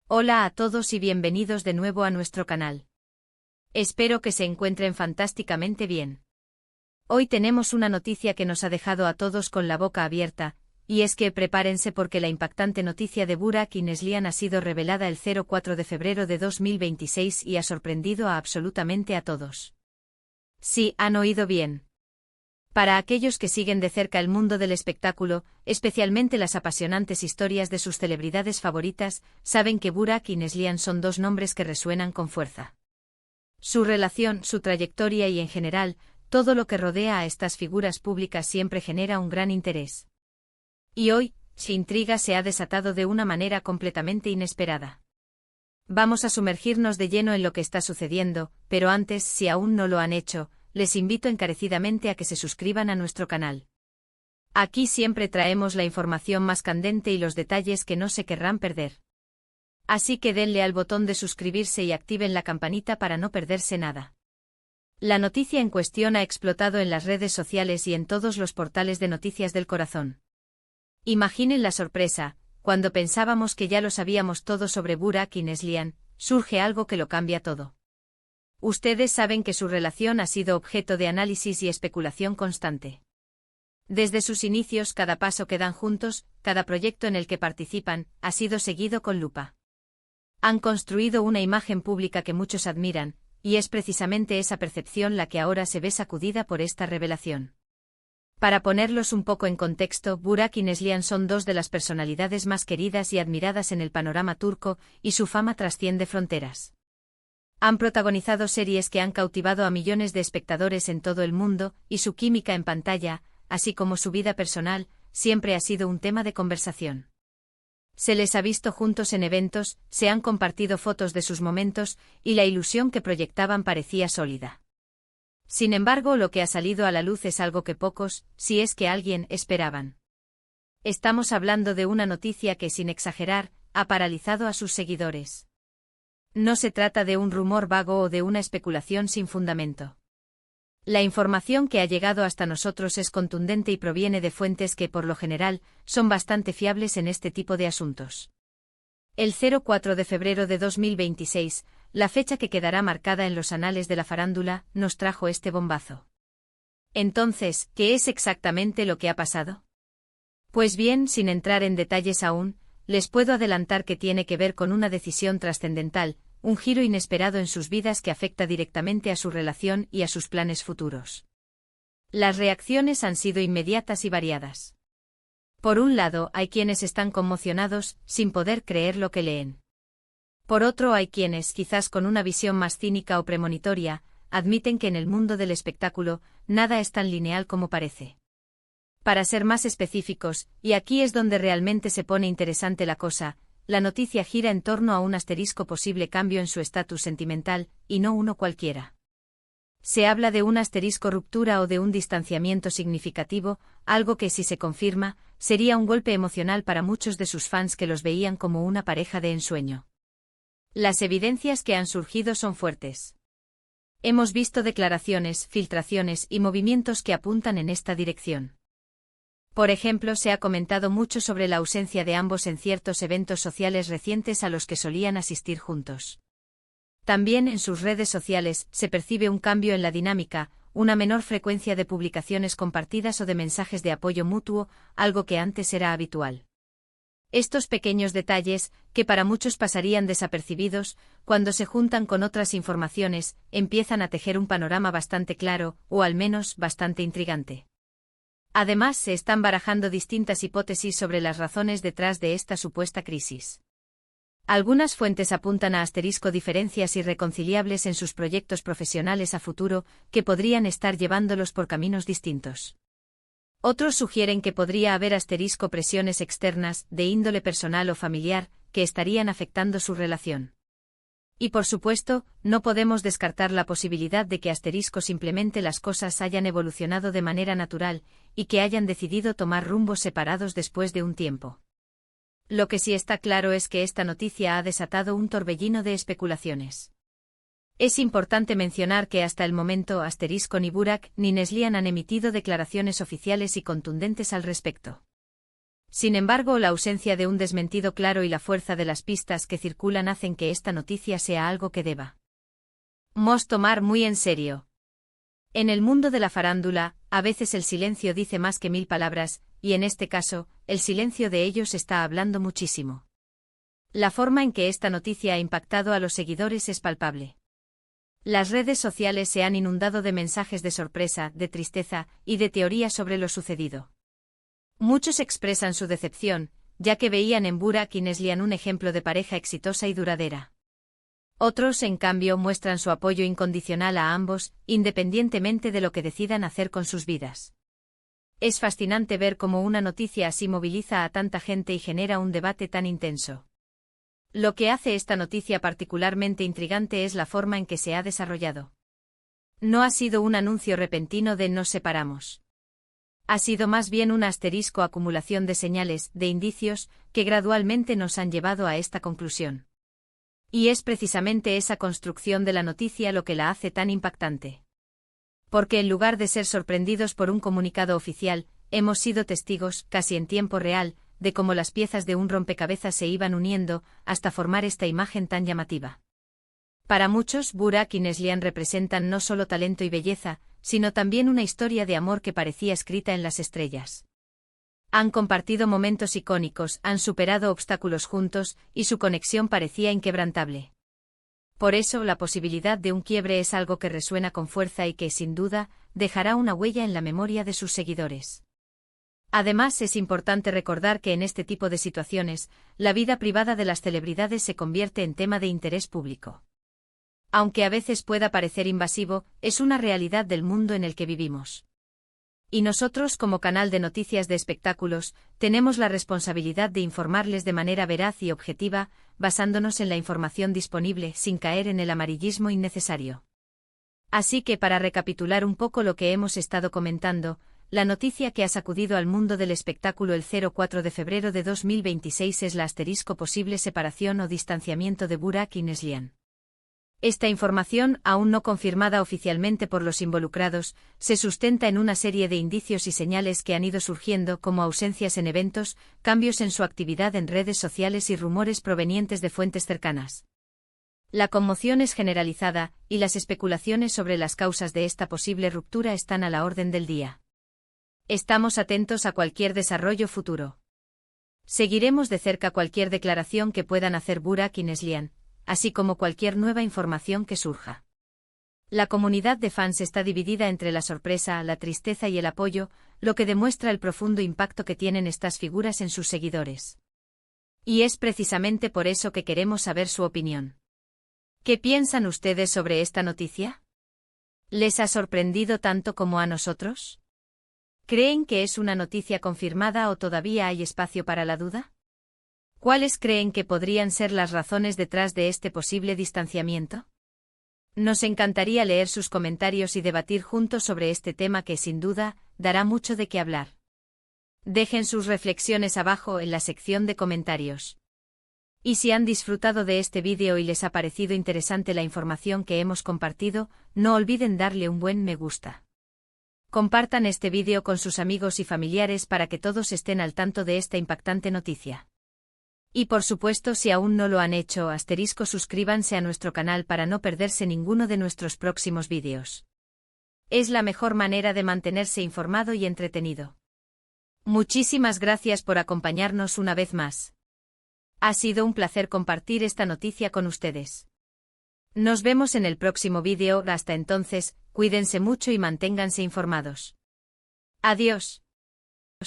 Hola a todos y bienvenidos de nuevo a nuestro canal. Espero que se encuentren fantásticamente bien. Hoy tenemos una noticia que nos ha dejado a todos con la boca abierta, y es que prepárense porque la impactante noticia de Burak y Neslihan ha sido revelada el 4 de febrero de 2026 y ha sorprendido a absolutamente a todos. Sí, han oído bien. Para aquellos que siguen de cerca el mundo del espectáculo, especialmente las apasionantes historias de sus celebridades favoritas, saben que Burak y Neslihan son dos nombres que resuenan con fuerza. Su relación, su trayectoria y en general, todo lo que rodea a estas figuras públicas siempre genera un gran interés. Y hoy, su intriga se ha desatado de una manera completamente inesperada. Vamos a sumergirnos de lleno en lo que está sucediendo, pero antes, si aún no lo han hecho, les invito encarecidamente a que se suscriban a nuestro canal. Aquí siempre traemos la información más candente y los detalles que no se querrán perder. Así que denle al botón de suscribirse y activen la campanita para no perderse nada. La noticia en cuestión ha explotado en las redes sociales y en todos los portales de noticias del corazón. Imaginen la sorpresa, cuando pensábamos que ya lo sabíamos todo sobre Burak y Neslihan, surge algo que lo cambia todo. Ustedes saben que su relación ha sido objeto de análisis y especulación constante. Desde sus inicios, cada paso que dan juntos, cada proyecto en el que participan, ha sido seguido con lupa. Han construido una imagen pública que muchos admiran, y es precisamente esa percepción la que ahora se ve sacudida por esta revelación. Para ponerlos un poco en contexto, Burak y Neslihan son dos de las personalidades más queridas y admiradas en el panorama turco, y su fama trasciende fronteras. Han protagonizado series que han cautivado a millones de espectadores en todo el mundo, y su química en pantalla, así como su vida personal, siempre ha sido un tema de conversación. Se les ha visto juntos en eventos, se han compartido fotos de sus momentos, y la ilusión que proyectaban parecía sólida. Sin embargo, lo que ha salido a la luz es algo que pocos, si es que alguien, esperaban. Estamos hablando de una noticia que, sin exagerar, ha paralizado a sus seguidores. No se trata de un rumor vago o de una especulación sin fundamento. La información que ha llegado hasta nosotros es contundente y proviene de fuentes que, por lo general, son bastante fiables en este tipo de asuntos. El 4 de febrero de 2026, la fecha que quedará marcada en los anales de la farándula, nos trajo este bombazo. Entonces, ¿qué es exactamente lo que ha pasado? Pues bien, sin entrar en detalles aún, les puedo adelantar que tiene que ver con una decisión trascendental, un giro inesperado en sus vidas que afecta directamente a su relación y a sus planes futuros. Las reacciones han sido inmediatas y variadas. Por un lado, hay quienes están conmocionados, sin poder creer lo que leen. Por otro, hay quienes, quizás con una visión más cínica o premonitoria, admiten que en el mundo del espectáculo, nada es tan lineal como parece. Para ser más específicos, y aquí es donde realmente se pone interesante la cosa, la noticia gira en torno a un asterisco posible cambio en su estatus sentimental, y no uno cualquiera. Se habla de un asterisco ruptura o de un distanciamiento significativo, algo que si se confirma, sería un golpe emocional para muchos de sus fans que los veían como una pareja de ensueño. Las evidencias que han surgido son fuertes. Hemos visto declaraciones, filtraciones y movimientos que apuntan en esta dirección. Por ejemplo, se ha comentado mucho sobre la ausencia de ambos en ciertos eventos sociales recientes a los que solían asistir juntos. También en sus redes sociales se percibe un cambio en la dinámica, una menor frecuencia de publicaciones compartidas o de mensajes de apoyo mutuo, algo que antes era habitual. Estos pequeños detalles, que para muchos pasarían desapercibidos, cuando se juntan con otras informaciones, empiezan a tejer un panorama bastante claro, o al menos bastante intrigante. Además, se están barajando distintas hipótesis sobre las razones detrás de esta supuesta crisis. Algunas fuentes apuntan a diferencias irreconciliables en sus proyectos profesionales a futuro, que podrían estar llevándolos por caminos distintos. Otros sugieren que podría haber presiones externas, de índole personal o familiar, que estarían afectando su relación. Y por supuesto, no podemos descartar la posibilidad de que simplemente las cosas hayan evolucionado de manera natural, y que hayan decidido tomar rumbos separados después de un tiempo. Lo que sí está claro es que esta noticia ha desatado un torbellino de especulaciones. Es importante mencionar que hasta el momento ni Burak ni Neslihan han emitido declaraciones oficiales y contundentes al respecto. Sin embargo, la ausencia de un desmentido claro y la fuerza de las pistas que circulan hacen que esta noticia sea algo que debamos tomar muy en serio. En el mundo de la farándula, a veces el silencio dice más que 1000 palabras, y en este caso, el silencio de ellos está hablando muchísimo. La forma en que esta noticia ha impactado a los seguidores es palpable. Las redes sociales se han inundado de mensajes de sorpresa, de tristeza y de teorías sobre lo sucedido. Muchos expresan su decepción, ya que veían en Burak y Neslihan un ejemplo de pareja exitosa y duradera. Otros, en cambio, muestran su apoyo incondicional a ambos, independientemente de lo que decidan hacer con sus vidas. Es fascinante ver cómo una noticia así moviliza a tanta gente y genera un debate tan intenso. Lo que hace esta noticia particularmente intrigante es la forma en que se ha desarrollado. No ha sido un anuncio repentino de "nos separamos". Ha sido más bien una asterisco acumulación de señales, de indicios, que gradualmente nos han llevado a esta conclusión. Y es precisamente esa construcción de la noticia lo que la hace tan impactante. Porque en lugar de ser sorprendidos por un comunicado oficial, hemos sido testigos, casi en tiempo real, de cómo las piezas de un rompecabezas se iban uniendo, hasta formar esta imagen tan llamativa. Para muchos, Burak y Neslihan representan no solo talento y belleza, sino también una historia de amor que parecía escrita en las estrellas. Han compartido momentos icónicos, han superado obstáculos juntos, y su conexión parecía inquebrantable. Por eso, la posibilidad de un quiebre es algo que resuena con fuerza y que, sin duda, dejará una huella en la memoria de sus seguidores. Además, es importante recordar que en este tipo de situaciones, la vida privada de las celebridades se convierte en tema de interés público. Aunque a veces pueda parecer invasivo, es una realidad del mundo en el que vivimos. Y nosotros, como canal de noticias de espectáculos, tenemos la responsabilidad de informarles de manera veraz y objetiva, basándonos en la información disponible, sin caer en el amarillismo innecesario. Así que, para recapitular un poco lo que hemos estado comentando, la noticia que ha sacudido al mundo del espectáculo el 04 de febrero de 2026 es la posible separación o distanciamiento de Burak y Neslihan. Esta información, aún no confirmada oficialmente por los involucrados, se sustenta en una serie de indicios y señales que han ido surgiendo como ausencias en eventos, cambios en su actividad en redes sociales y rumores provenientes de fuentes cercanas. La conmoción es generalizada, y las especulaciones sobre las causas de esta posible ruptura están a la orden del día. Estamos atentos a cualquier desarrollo futuro. Seguiremos de cerca cualquier declaración que puedan hacer Burak y Neslihan, así como cualquier nueva información que surja. La comunidad de fans está dividida entre la sorpresa, la tristeza y el apoyo, lo que demuestra el profundo impacto que tienen estas figuras en sus seguidores. Y es precisamente por eso que queremos saber su opinión. ¿Qué piensan ustedes sobre esta noticia? ¿Les ha sorprendido tanto como a nosotros? ¿Creen que es una noticia confirmada o todavía hay espacio para la duda? ¿Cuáles creen que podrían ser las razones detrás de este posible distanciamiento? Nos encantaría leer sus comentarios y debatir juntos sobre este tema que, sin duda, dará mucho de qué hablar. Dejen sus reflexiones abajo en la sección de comentarios. Y si han disfrutado de este vídeo y les ha parecido interesante la información que hemos compartido, no olviden darle un buen me gusta. Compartan este vídeo con sus amigos y familiares para que todos estén al tanto de esta impactante noticia. Y por supuesto, si aún no lo han hecho, suscríbanse a nuestro canal para no perderse ninguno de nuestros próximos vídeos. Es la mejor manera de mantenerse informado y entretenido. Muchísimas gracias por acompañarnos una vez más. Ha sido un placer compartir esta noticia con ustedes. Nos vemos en el próximo vídeo. Hasta entonces, cuídense mucho y manténganse informados. Adiós.